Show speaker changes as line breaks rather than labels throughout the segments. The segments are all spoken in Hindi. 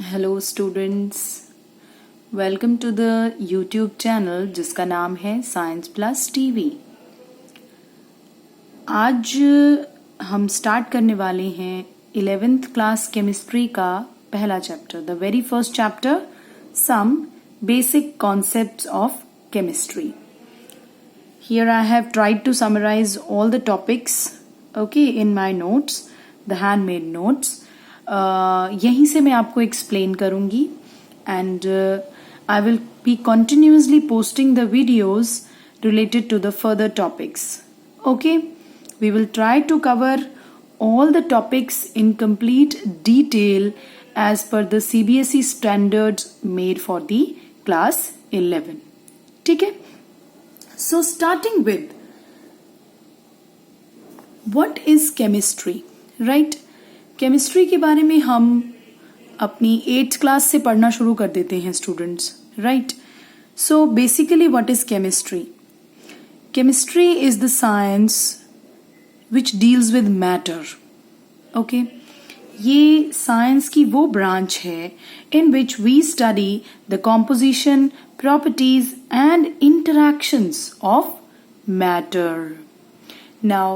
Hello students, welcome to the YouTube channel जिसका नाम है साइंस प्लस टीवी। आज हम स्टार्ट करने वाले हैं 11th क्लास केमिस्ट्री का पहला चैप्टर, the very first chapter, some basic concepts of chemistry. Here I have tried to summarize all the topics, okay, in my notes, the handmade notes. यहीं से मैं आपको explain करूँगी and I will be continuously posting the videos related to the further topics. Okay, we will try to cover all the topics in complete detail as per the CBSE standards made for the class 11. ठीक है? So starting with what is chemistry, right? Chemistry के बारे में हम अपनी 8th क्लास से पढ़ना शुरू कर देते हैं students, right? So basically what is chemistry? Chemistry is the science which deals with matter, okay? ये साइंस की वो ब्रांच है in which we study the composition, properties and interactions of matter. Now,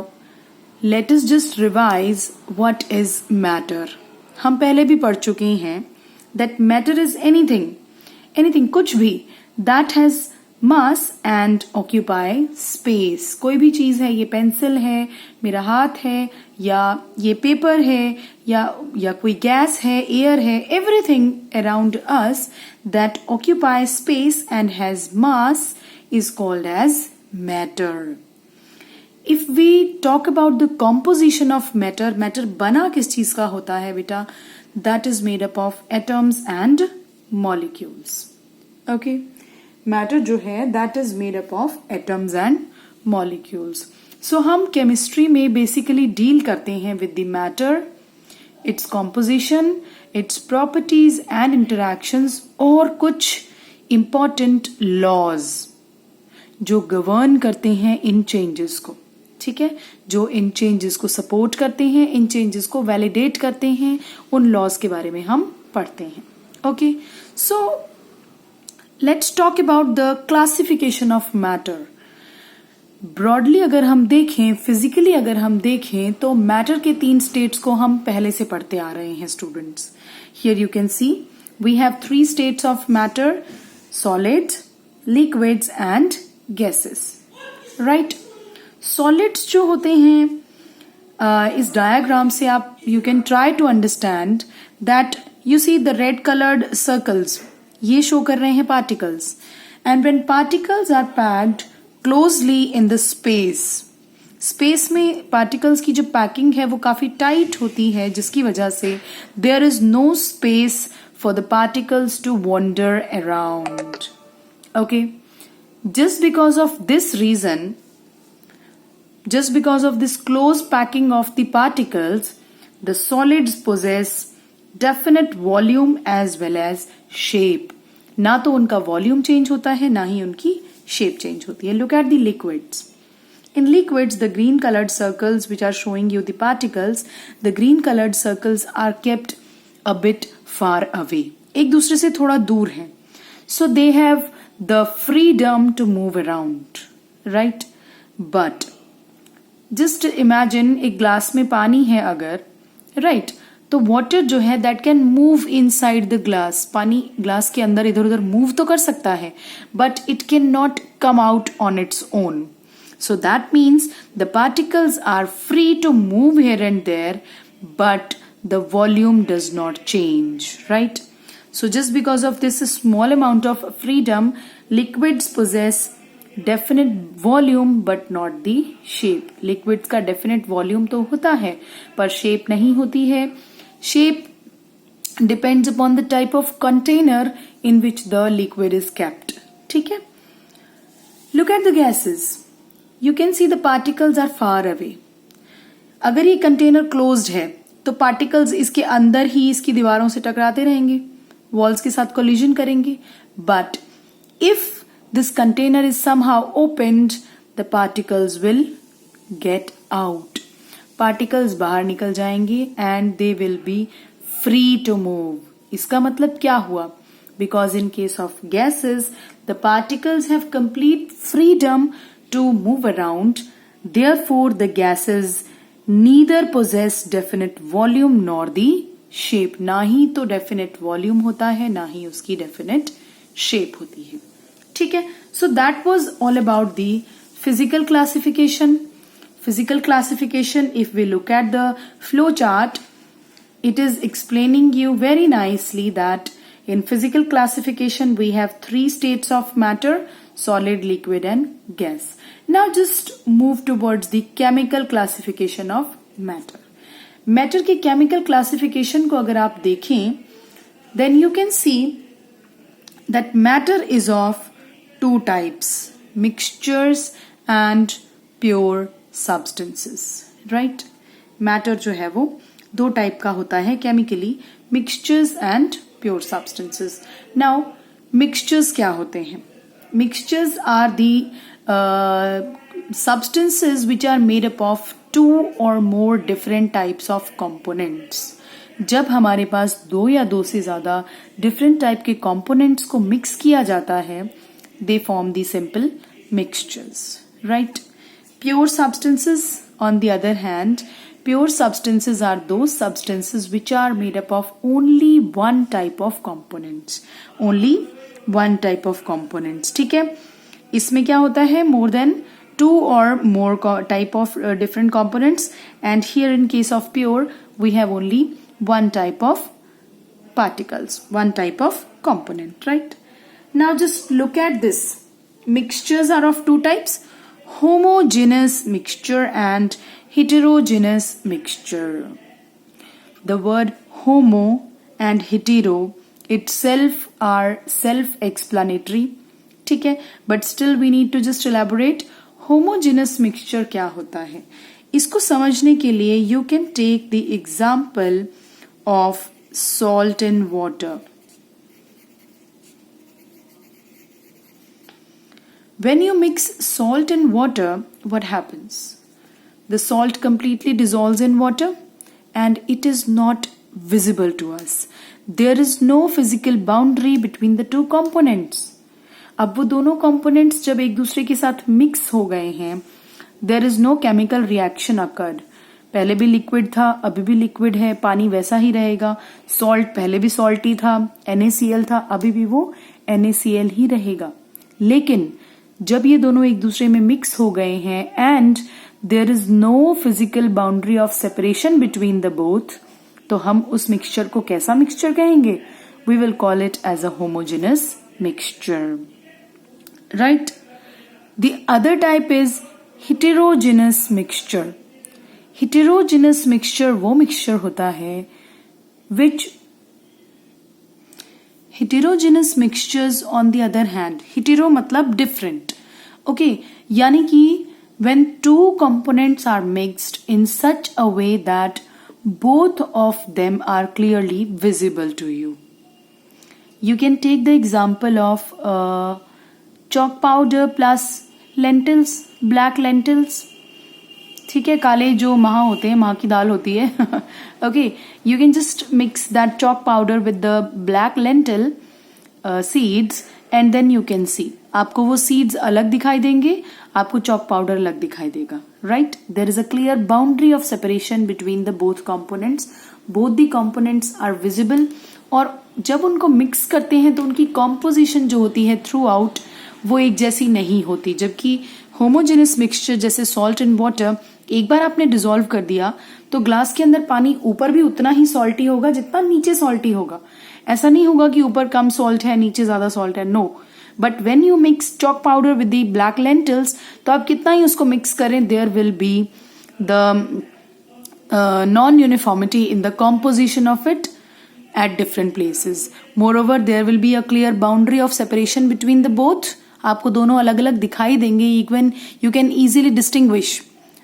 let us just revise what is matter. हम पहले भी पढ़ चुके हैं that matter is anything कुछ भी that has mass and occupy space. कोई भी चीज है, ये पेंसिल है, मेरा हाथ है, या ये पेपर है, या कोई गैस है, एयर है, everything around us that occupies space and has mass is called as matter. If we talk about the composition of matter, matter बना किस चीज का होता है बेटा? That is made up of atoms and molecules. Okay? Matter जो है that is made up of atoms and molecules. So हम chemistry में basically deal करते हैं with the matter, its composition, its properties and interactions और कुछ important laws जो govern करते हैं इन changes को, ठीक है? जो इन changes को support करते हैं, इन changes को validate करते हैं, उन laws के बारे में हम पढ़ते हैं. Okay, so let's talk about the classification of matter. Broadly अगर हम देखें, फिजिकली अगर हम देखें, तो मैटर के 3 स्टेट्स को हम पहले से पढ़ते आ रहे हैं students. Here you can see we have 3 states of matter, solid, liquids and gases, right? Solids जो होते हैं, इस डायग्राम से आप you can try to understand that you see the red coloured circles, ये शो कर रहे हैं particles, and when particles are packed closely in the space में पार्टिकल्स की जो पैकिंग है वो काफी टाइट होती है, जिसकी वजह से there is no space for the particles to wander around. Okay, just because of this close packing of the particles, the solids possess definite volume as well as shape. ना तो उनका वॉल्यूम चेंज होता है, ना ही उनकी शेप चेंज होती है. Look at the liquids. In liquids, the green colored circles which are showing you the particles, the green colored circles are kept a bit far away. एक दूसरे से थोड़ा दूर हैं. So they have the freedom to move around, right? But just imagine एक ग्लास में पानी है अगर, right? तो वाटर जो है that can move inside the glass. पानी ग्लास के अंदर इधर उधर मूव तो कर सकता है, but it can not come out on its own. So that means the particles are free to move here and there, but the volume does not change, right? So just because of this small amount of freedom, liquids poses definite volume but not the shape. Liquids का डेफिनेट वॉल्यूम तो होता है पर शेप नहीं होती है. Shape depends upon the type of container in which the liquid is kept. ठीक है? Look at the gases. You can see the particles are far away. अगर ये कंटेनर closed है तो particles इसके अंदर ही इसकी दीवारों से टकराते रहेंगे, walls के साथ collision करेंगे. But if this container is somehow opened, the particles will get out. पार्टिकल्स बाहर निकल जाएंगे and they will be free to move. इसका मतलब क्या हुआ? Because in case of gases, the particles have complete freedom to move around. Therefore, the gases neither possess definite volume nor the shape. ना ही तो definite volume होता है, ना ही उसकी definite shape होती है. ठीक है? So that was all about the physical classification. Physical classification, if we look at the flow chart, it is explaining you very nicely that in physical classification we have 3 states of matter: solid, liquid and gas. Now just move towards the chemical classification of matter. Matter की chemical classification को अगर आप देखें, then you can see that matter is of 2 types: mixtures and pure substances. Right? Matter जो है वो 2 टाइप का होता है chemically: mixtures and pure substances. Now, mixtures क्या होते हैं? Mixtures are the substances which are made up of 2 or more different types of components. जब हमारे पास 2 या 2 से ज्यादा different type के components को mix किया जाता है, they form the simple mixtures. Right? Pure substances, on the other hand, pure substances are those substances which are made up of only one type of components. Only one type of components. ठीक है? इसमें क्या होता है? More than 2 or more type of different components. And here in case of pure, we have only one type of particles, one type of component. Right? Now just look at this. Mixtures are of 2 types: homogeneous mixture and heterogeneous mixture. The word homo and hetero itself are self-explanatory. ठीक है? But still we need to just elaborate. Homogeneous mixture क्या होता है? इसको समझने के लिए you can take the example of salt and water. When you mix salt and water, what happens? The salt completely dissolves in water and it is not visible to us. There is no physical boundary between the 2 components. अब वो दोनों components जब एक दूसरे के साथ mix हो गए हैं, there is no chemical reaction occurred. पहले भी liquid था, अभी भी liquid है, पानी वैसा ही रहेगा. Salt पहले भी salty था, NaCl था, अभी भी वो NaCl ही रहेगा. लेकिन जब ये दोनों एक दूसरे में मिक्स हो गए हैं and there is no physical boundary of separation between the both, तो हम उस मिक्सचर को कैसा मिक्सचर कहेंगे? We will call it as a homogeneous mixture. Right? The other type is heterogeneous mixture. Heterogeneous mixture वो मिक्सचर होता है विच heterogeneous mixtures on the other hand, hetero मतलब different. Okay, यानी कि when 2 components are mixed in such a way that both of them are clearly visible to you. You can take the example of chalk powder plus lentils, black lentils. ठीक है? काले जो महा होते हैं, महा की दाल होती है. Okay, you can just mix that chalk powder with the black lentil seeds and then you can see. आपको वो seeds अलग दिखाई देंगे, आपको chalk powder अलग दिखाई देगा. Right? There is a clear boundary of separation between the both components. Both the components are visible. और जब उनको mix करते हैं तो उनकी composition जो होती है throughout वो एक जैसी नहीं होती. जबकि homogeneous mixture जैसे salt and water, एक बार आपने डिसॉल्व कर दिया तो ग्लास के अंदर पानी ऊपर भी उतना ही सॉल्टी होगा जितना नीचे सॉल्टी होगा. ऐसा नहीं होगा कि ऊपर कम सॉल्ट है नीचे ज्यादा सॉल्ट है. No, but when you mix chalk powder with the black lentils, तो आप कितना ही उसको मिक्स करें, there will be the non uniformity in the composition of it at different places. Moreover, there will be a clear boundary of separation between the both. आपको दोनों अलग अलग दिखाई देंगे. Even you can easily distinguish.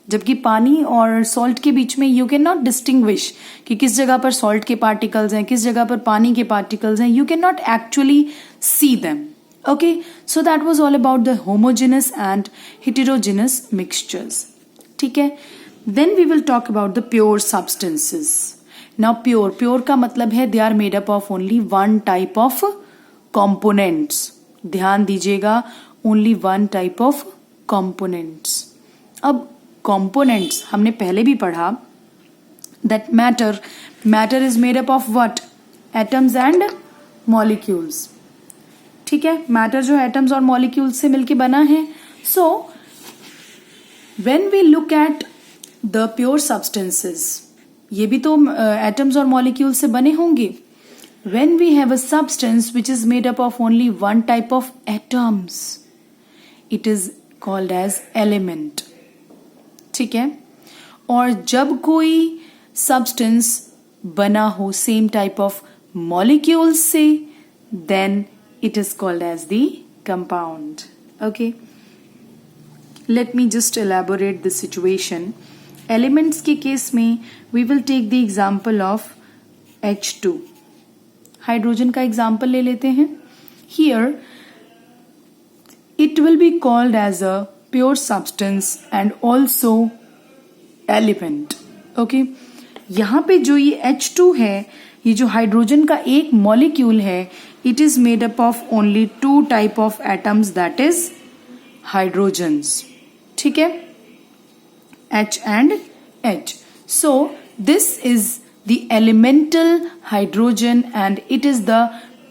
जबकि पानी और सॉल्ट के बीच में यू कैन नॉट डिस्टिंग्विश कि किस जगह पर सॉल्ट के पार्टिकल्स हैं, किस जगह पर पानी के पार्टिकल्स हैं. You can not actually see them. Okay, so that was all about the homogeneous and heterogeneous mixtures. ठीक है? Then we will talk about the pure substances. Now pure, pure का मतलब है they are made up of only one type of components. ध्यान दीजिएगा, only one type of components. अब कंपोनेंट्स हमने पहले भी पढ़ा that matter is made up of what, atoms and molecules. ठीक है, मैटर जो एटम्स और मॉलिक्यूल्स से मिलके बना है. So when we look at the pure substances, ये भी तो एटम्स और मॉलिक्यूल्स से बने होंगे. When we have a substance which is made up of only one type of atoms, it is called as element. ठीक है, और जब कोई substance बना हो same type of molecules से, then it is called as the compound. Okay, let me just elaborate the situation. Elements के केस में we will take the example of H2. Hydrogen का एग्जाम्पल ले लेते हैं. Here it will be called as a pure substance and also element. Okay, यहां पे जो ये H2 है, ये जो हाइड्रोजन का एक मॉलिक्यूल है, it is made up of only two type of atoms, that is hydrogens. ठीक है, H and H. So this is the elemental hydrogen and it is the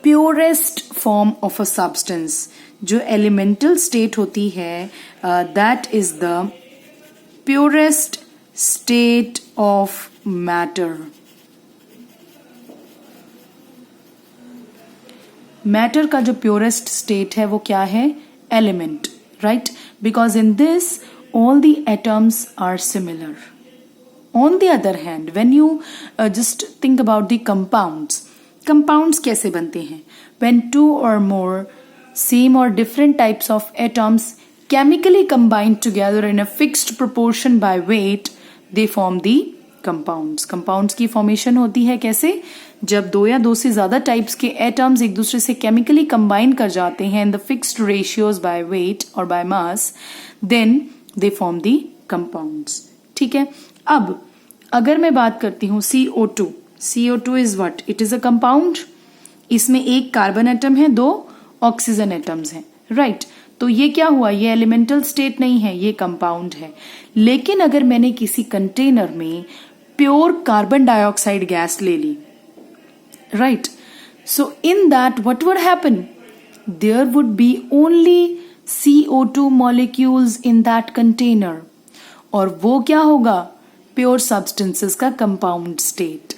purest form of a substance. जो elemental state होती है, that is the purest state of matter. Matter का जो purest state है वो क्या है? Element, right? Because in this all the atoms are similar. On the other hand, when you just think about the compounds कैसे बनते हैं? When two or more same or different types of atoms chemically combine together in a fixed proportion by weight, they form the compounds. Compounds की formation होती है कैसे? जब दो या दो से ज्यादा types के atoms एक दूसरे से chemically combine कर जाते हैं in the fixed ratios by weight or by mass, then they form the compounds. ठीक है, अब अगर मैं बात करती हूं CO2 is what? It is a compound. इसमें एक कार्बन एटम है, दो ऑक्सीजन एटम्स हैं, राइट? तो ये क्या हुआ? ये एलिमेंटल स्टेट नहीं है, ये कंपाउंड है. लेकिन अगर मैंने किसी कंटेनर में प्योर कार्बन डाइऑक्साइड गैस ले ली, right, so in that what would happen? There would be only CO2 molecules in that container, और वो क्या होगा? प्योर सब्सटेंसेस का कंपाउंड स्टेट,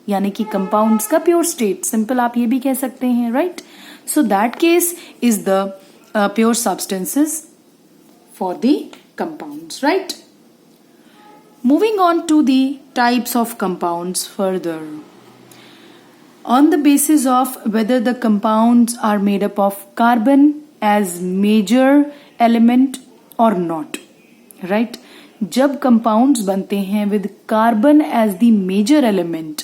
यानी कि कंपाउंड्स का प्योर स्टेट. सिंपल आप ये भी कह सकते हैं, right? So that case is the pure substances for the compounds, right? Moving on to the types of compounds further, on the basis of whether the compounds are made up of carbon as major element or not, right? जब कंपाउंड्स बनते हैं with carbon as the major element,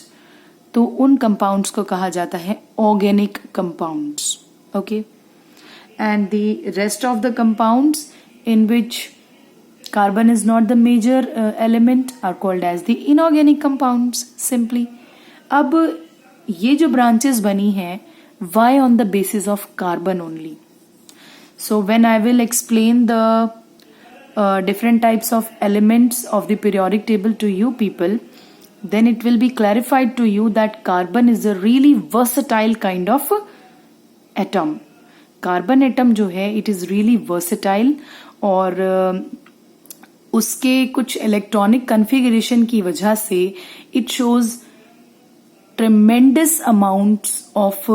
तो उन कंपाउंड्स को कहा जाता है organic compounds. Okay, and the rest of the compounds in which carbon is not the major element are called as the inorganic compounds, simply. अब ये जो ब्रांचेस बनी हैं, why on the basis of carbon only? So when I will explain the different types of elements of the periodic table to you people, then it will be clarified to you that carbon is a really versatile kind of atom. Carbon atom जो है, it is really versatile, और उसके कुछ electronic configuration की वजह से it shows tremendous amounts of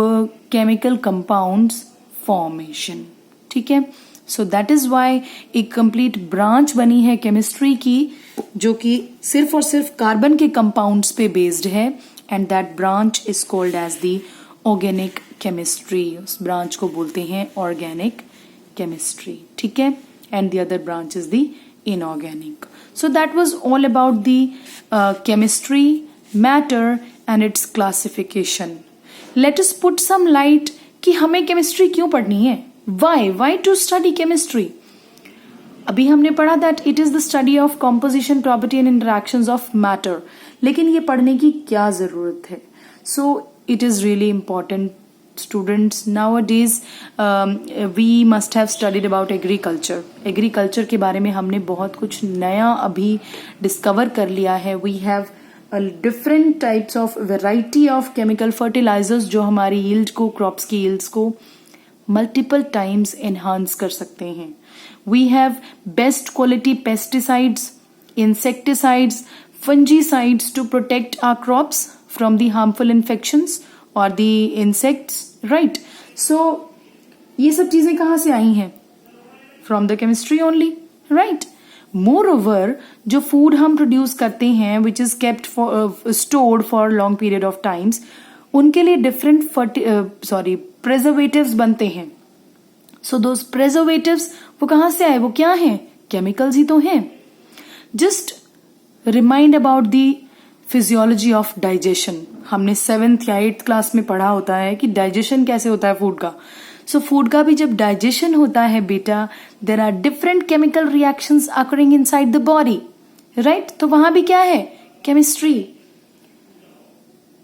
chemical compounds formation. ठीक है, सो दैट इज वाई एक कंप्लीट ब्रांच बनी है केमिस्ट्री की, जो कि सिर्फ और सिर्फ कार्बन के कंपाउंड्स पे बेस्ड है, and that branch is called as the organic chemistry. उस ब्रांच को बोलते हैं ऑर्गेनिक केमिस्ट्री. ठीक है, and the other branch is the inorganic. So that was all about the chemistry, matter and its classification. Let us put some light कि हमें केमिस्ट्री क्यों पढ़नी है. Why to study chemistry? अभी हमने पढ़ा that it is the study of composition, property and interactions of matter, लेकिन ये पढ़ने की क्या जरूरत है? So it is really important students. Nowadays we must have studied about agriculture. Agriculture के बारे में हमने बहुत कुछ नया अभी डिस्कवर कर लिया है। We have different types of variety of chemical fertilizers जो हमारी यील्ड को, क्रॉप्स की यील्ड्स को मल्टीपल टाइम्स एनहांस कर सकते हैं। We have best quality pesticides, insecticides, fungicides to protect our crops from the harmful infections और द इंसेक्ट्स, राइट? सो ये सब चीजें कहाँ से आई हैं? From the chemistry only, right? Moreover जो फूड हम प्रोड्यूस करते हैं which is kept stored for long period of times, उनके लिए डिफरेंट प्रिजर्वेटिव्स बनते हैं। सो दोस प्रिजर्वेटिव्स वो कहाँ से आए? वो क्या हैं? केमिकल्स ही तो हैं। Just remind about the physiology of digestion. हमने 7th या 8th क्लास में पढ़ा होता है कि डाइजेशन कैसे होता है फूड का। सो फूड का भी जब डाइजेशन होता है बेटा, there are different chemical reactions occurring inside the body, right? तो वहां भी क्या है? Chemistry.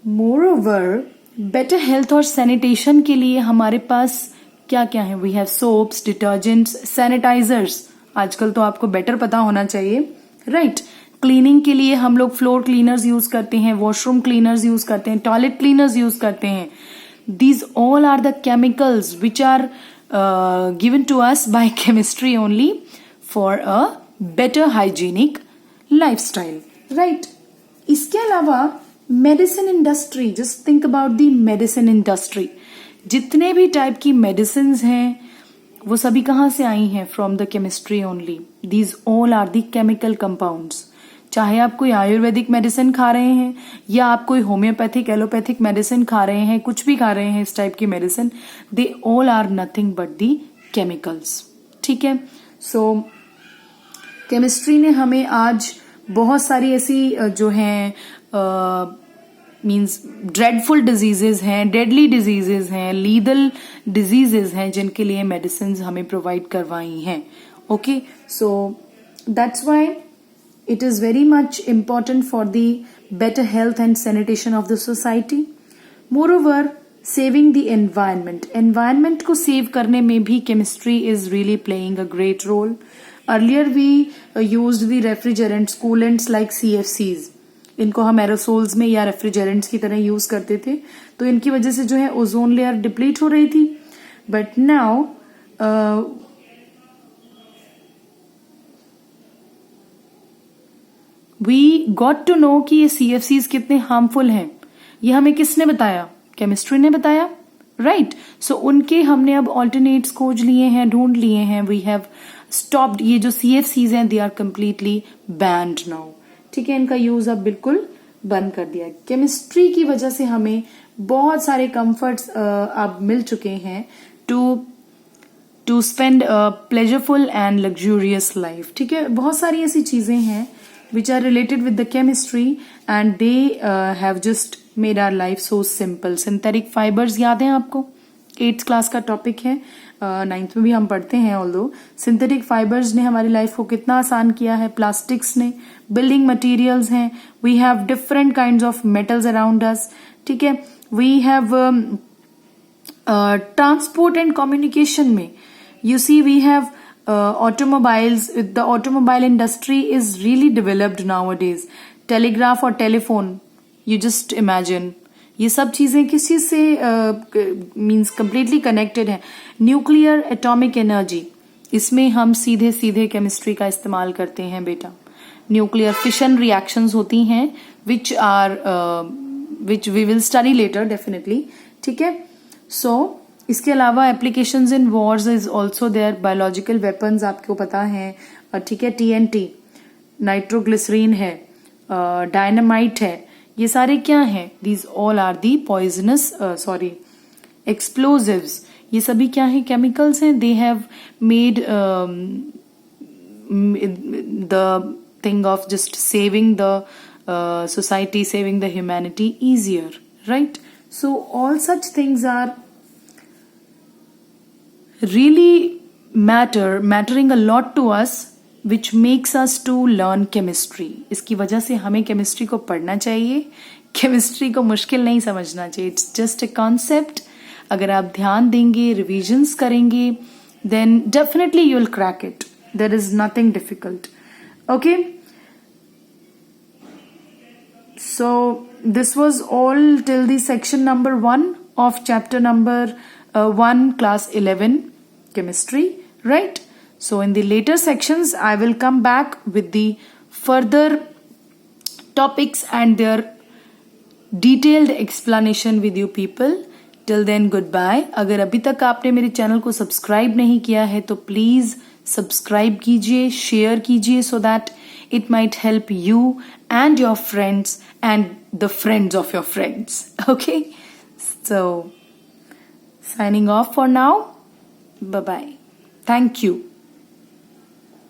Moreover better health और सैनिटेशन के लिए हमारे पास क्या क्या है? We have soaps, detergents, sanitizers. आजकल तो आपको बेटर पता होना चाहिए, राइट? क्लीनिंग के लिए हम लोग फ्लोर क्लीनर्स यूज करते हैं, वॉशरूम क्लीनर्स यूज करते हैं, टॉयलेट क्लीनर्स यूज करते हैं। These all are the chemicals which are given to us by chemistry only for a better hygienic lifestyle, right? इसके अलावा medicine industry, just think about the medicine industry. जितने भी टाइप की मेडिसिन हैं वो सभी कहाँ से आई हैं? From the chemistry only. These all are the chemical compounds. चाहे आप कोई आयुर्वेदिक मेडिसिन खा रहे हैं या आप कोई होम्योपैथिक, एलोपैथिक मेडिसिन खा रहे हैं, कुछ भी खा रहे हैं इस टाइप की medicine, they all are nothing but the chemicals, ठीक है? सो केमिस्ट्री ने हमें आज बहुत सारी ऐसी जो हैं मीन्स ड्रेडफुल डिजीजेज हैं, डेडली डिजीजेज हैं, लीदल डिजीजेज हैं जिनके लिए मेडिसिन हमें प्रोवाइड करवाई हैं। Okay, so that's why it is very much important for the better health and sanitation of the society. Moreover, saving the environment. Environment को save करने में भी chemistry is really playing a great role. Earlier we used the refrigerants, coolants like CFCs. इनको हम aerosols में या refrigerants की तरह use करते थे, तो इनकी वजह से जो है ओजोन लेयर डिप्लीट हो रही थी। But now we got to know कि ये CFCs कितने हार्मफुल हैं। ये हमें किसने बताया? केमिस्ट्री ने बताया, राइट? सो उनके हमने अब ऑल्टरनेट्स खोज लिए हैं, ढूंढ लिए हैं। We have stopped. ये जो CFCs हैं they are completely banned now, ठीक है? इनका यूज अब बिल्कुल बंद कर दिया। केमिस्ट्री की वजह से हमें बहुत सारे कंफर्ट्स अब मिल चुके हैं to spend pleasureful and luxurious life, ठीक है? बहुत सारी ऐसी चीजें हैं which are related with the chemistry and they have just made our life so simple. Synthetic fibers याद है आपको? 8th क्लास का टॉपिक है, 9th में भी हम पढ़ते हैं। ऑल्दो सिंथेटिक फाइबर्स ने हमारी लाइफ को कितना आसान किया है, प्लास्टिक्स ने, बिल्डिंग मटेरियल्स हैं, we have different kinds of metals around us, ठीक है? We have transport and communication में you see we have automobiles. The automobile industry is really developed nowadays. Telegraph और टेलीफोन, you just imagine, ये सब चीजें किस चीज से मीन्स कंप्लीटली कनेक्टेड है। न्यूक्लियर एटॉमिक एनर्जी, इसमें हम सीधे सीधे केमिस्ट्री का इस्तेमाल करते हैं बेटा। न्यूक्लियर फिशन रिएक्शंस होती हैं which we will study later definitely, ठीक है? सो इसके अलावा applications in wars is also there. Biological weapons आपको पता है, ठीक है? TNT, नाइट्रोग्लिसरीन है, डायनामाइट है, ये सारे क्या हैं? These all are the poisonous explosives. ये सभी क्या है? केमिकल्स हैं। They have made the thing of just saving the society, saving the humanity easier, right? So all such things are really mattering a lot to us which makes us to learn chemistry. इसकी वजह से हमें केमिस्ट्री को पढ़ना चाहिए. केमिस्ट्री को मुश्किल नहीं समझना चाहिए. It's just a concept. अगर आप ध्यान देंगे, रिविजन्स करेंगे, then definitely you will crack it. There is nothing difficult. Okay, so this was all till the section number 1 of chapter number 1 class 11 chemistry, right? So in the later sections I will come back with the further topics and their detailed explanation with you people. Till then goodbye. अगर अभी तक आपने मेरे चैनल को सब्सक्राइब नहीं किया है तो प्लीज सब्सक्राइब कीजिए, शेयर कीजिए, so that it might help you and your friends and the friends of your friends. Okay, so signing off for now. Bye bye. Thank you.